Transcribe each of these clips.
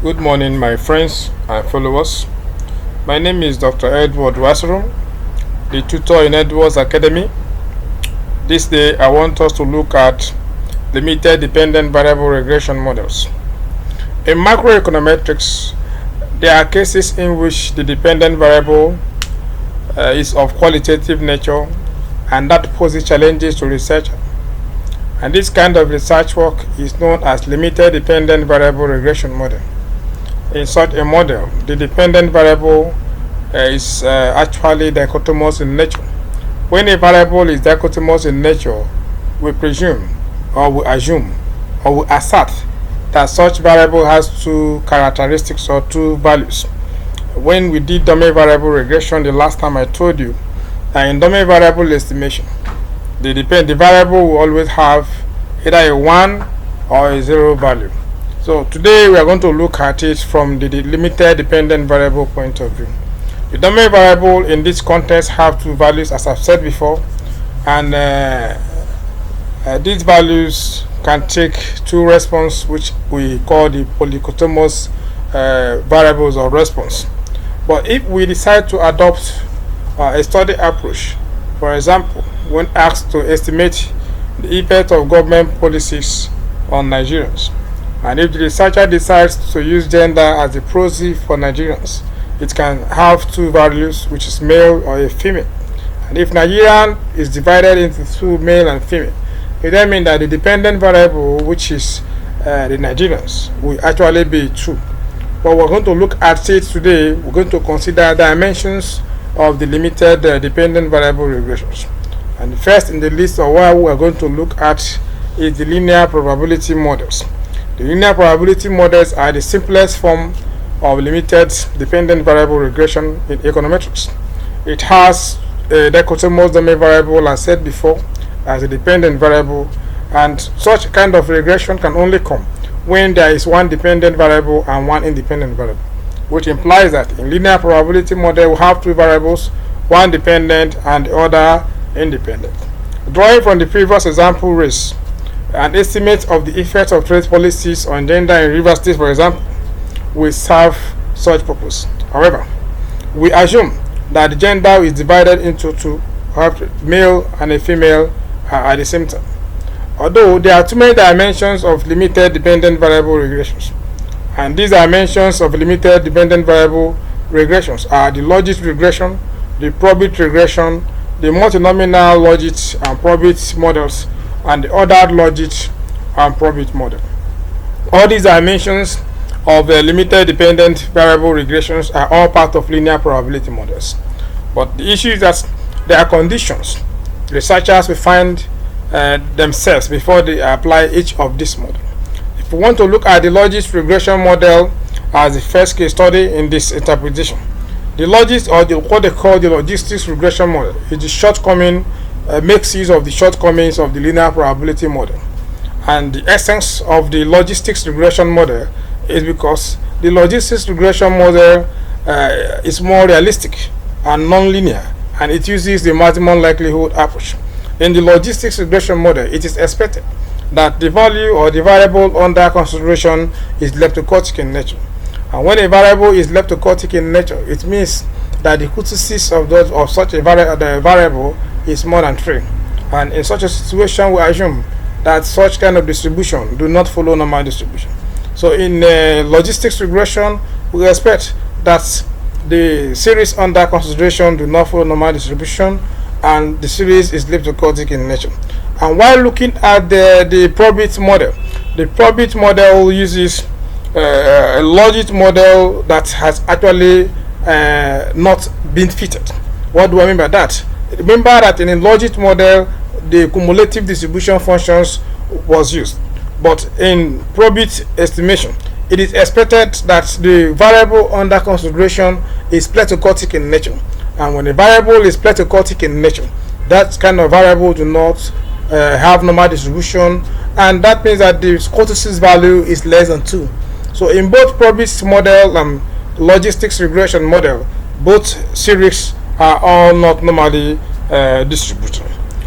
Good morning, my friends and followers. My name is Dr. Edward Wasserum, the tutor in Edwards Academy. This day, I want us to look at limited dependent variable regression models. In macroeconometrics, there are cases in which the dependent variable is of qualitative nature, and that poses challenges to researchers. And this kind of research work is known as limited dependent variable regression model. In such a model, the dependent variable is actually dichotomous in nature. When a variable is dichotomous in nature, we presume, or we assume, or we assert that such variable has two characteristics or two values. When we did domain variable regression the last time, I told you that in domain variable estimation, the variable will always have either a 1 or a 0 value. So today we are going to look at it from the limited dependent variable point of view. The domain variable in this context have two values, as I've said before, and these values can take two response, which we call the polycotomous variables or response. But if we decide to adopt a study approach, for example, when asked to estimate the effect of government policies on Nigerians, and if the researcher decides to use gender as a proxy for Nigerians, it can have two values, which is male or a female. And if Nigerian is divided into two, male and female, it then means that the dependent variable, which is the Nigerians, will actually be 2. But we're going to look at it today. We're going to consider dimensions of the limited dependent variable regressions. And the first in the list of what we're going to look at is the linear probability models. The linear probability models are the simplest form of limited dependent variable regression in econometrics. It has a dichotomous domain variable, as said before, as a dependent variable, and such kind of regression can only come when there is one dependent variable and one independent variable, which implies that in linear probability model we have two variables, one dependent and the other independent. Drawing from the previous example race, an estimate of the effect of trade policies on gender in Rivers State, for example, will serve such purpose. However, we assume that the gender is divided into two, male and a female at the same time. Although there are too many dimensions of limited dependent variable regressions, and these dimensions of limited dependent variable regressions are the logit regression, the probit regression, the multinomial logit and probit models, and the ordered logit and probit model. All these dimensions of limited dependent variable regressions are all part of linear probability models. But the issue is that there are conditions researchers will find themselves before they apply each of these models. If we want to look at the logit regression model as the first case study in this interpretation, the logit, or what they call the logistics regression model, is the shortcoming, makes use of the shortcomings of the linear probability model. And the essence of the logistics regression model is because the logistics regression model is more realistic and non-linear, and it uses the maximum likelihood approach. In the logistics regression model, it is expected that the value or the variable under consideration is leptocortic in nature. And when a variable is leptocortic in nature, it means that the curtices of such a variable is more than 3. And in such a situation, we assume that such kind of distribution do not follow normal distribution. So in logistics regression, we expect that the series under consideration do not follow normal distribution, and the series is leptocortic in nature. And while looking at the probit model, the probit model uses a logit model that has actually not been fitted. What do I mean by that? Remember that in a logit model, the cumulative distribution functions was used, but in probit estimation, it is expected that the variable under consideration is leptocortic in nature. And when a variable is leptocortic in nature, that kind of variable do not have normal distribution, and that means that the curtices value is less than 2. So in both probit model and logistics regression model, both series are all not normally distributed.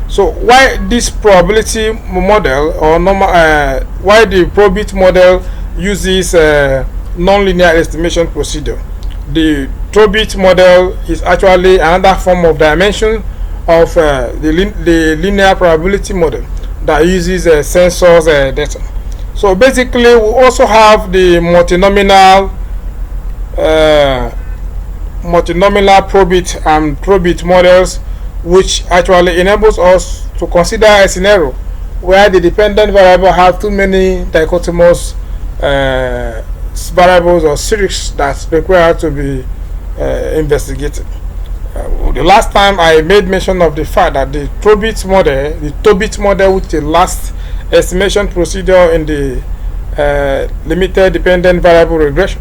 So why this probability model, or why the probit model uses nonlinear estimation procedure. The 2-bit model is actually another form of dimension of the linear probability model that uses sensors data. So basically, we also have the multinomial 2-bit and 3-bit models, which actually enables us to consider a scenario where the dependent variable have too many dichotomous variables or series that require to be investigated. The last time I made mention of the fact that the 2-bit model, which is the last estimation procedure in the limited dependent variable regression.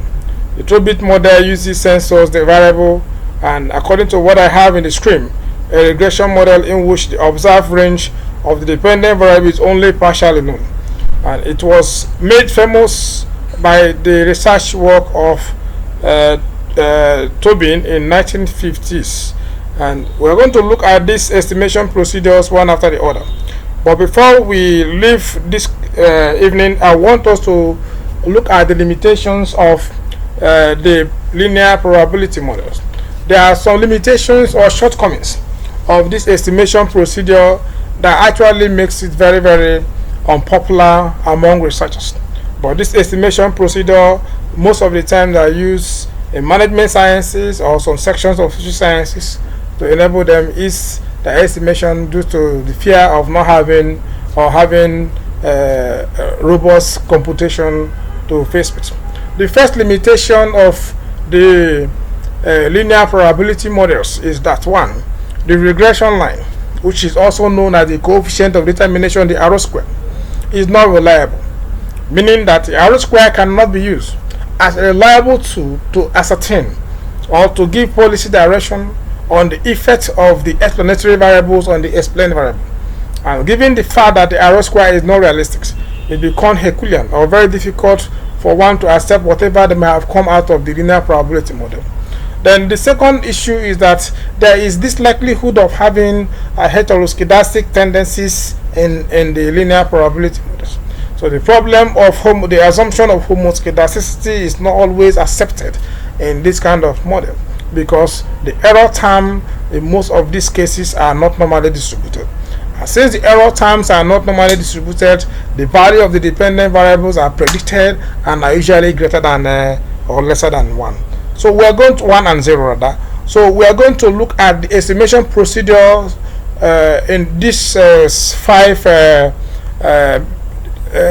The 2-bit model uses sensors, the variable, and according to what I have in the screen, a regression model in which the observed range of the dependent variable is only partially known. And it was made famous by the research work of Tobin in 1950s. And we're going to look at these estimation procedures one after the other. But before we leave this evening, I want us to look at the limitations of the linear probability models. There are some limitations or shortcomings of this estimation procedure that actually makes it very, very unpopular among researchers. But this estimation procedure, most of the time, they are used in management sciences or some sections of social sciences to enable them is the estimation due to the fear of not having or having robust computation to face with. The first limitation of the linear probability models is that one, the regression line, which is also known as the coefficient of determination, the R-square, is not reliable, meaning that the R-square cannot be used as a reliable tool to ascertain or to give policy direction on the effect of the explanatory variables on the explained variable. And given the fact that the R-square is not realistic, it becomes Herculean or very difficult for one to accept whatever they may have come out of the linear probability model. Then the second issue is that there is this likelihood of having heteroscedastic tendencies in the linear probability models. So the problem of the assumption of homoscedasticity is not always accepted in this kind of model, because the error term in most of these cases are not normally distributed. And since the error terms are not normally distributed, the value of the dependent variables are predicted and are usually greater than or lesser than 1. So we are going to 1 and 0 rather. So we are going to look at the estimation procedure in this 5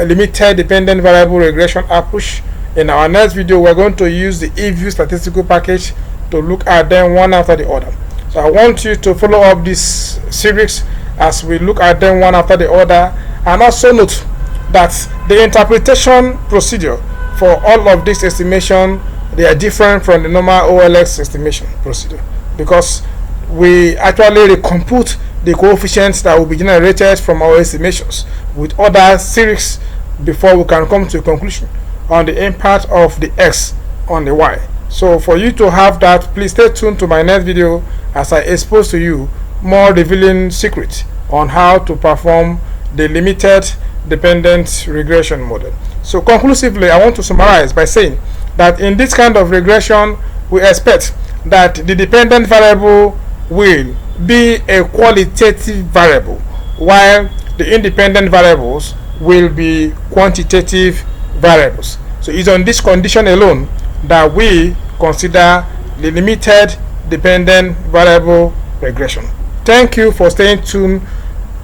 limited dependent variable regression approach. In our next video, we are going to use the eView statistical package to look at them one after the other. So I want you to follow up this series as we look at them one after the other, and also note that the interpretation procedure for all of this estimation, they are different from the normal OLX estimation procedure, because we actually recompute the coefficients that will be generated from our estimations with other series before we can come to a conclusion on the impact of the X on the Y. So for you to have that, please stay tuned to my next video as I expose to you more revealing secrets on how to perform the limited dependent regression model. So conclusively, I want to summarize by saying that in this kind of regression, we expect that the dependent variable will be a qualitative variable, while the independent variables will be quantitative variables. So it's on this condition alone that we consider the limited dependent variable regression. Thank you for staying tuned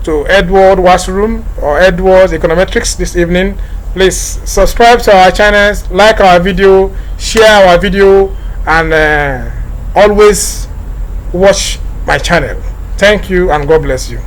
to Edward Wasroom or Edward's Econometrics this evening. Please subscribe to our channels, like our video, share our video, and always watch my channel. Thank you and God bless you.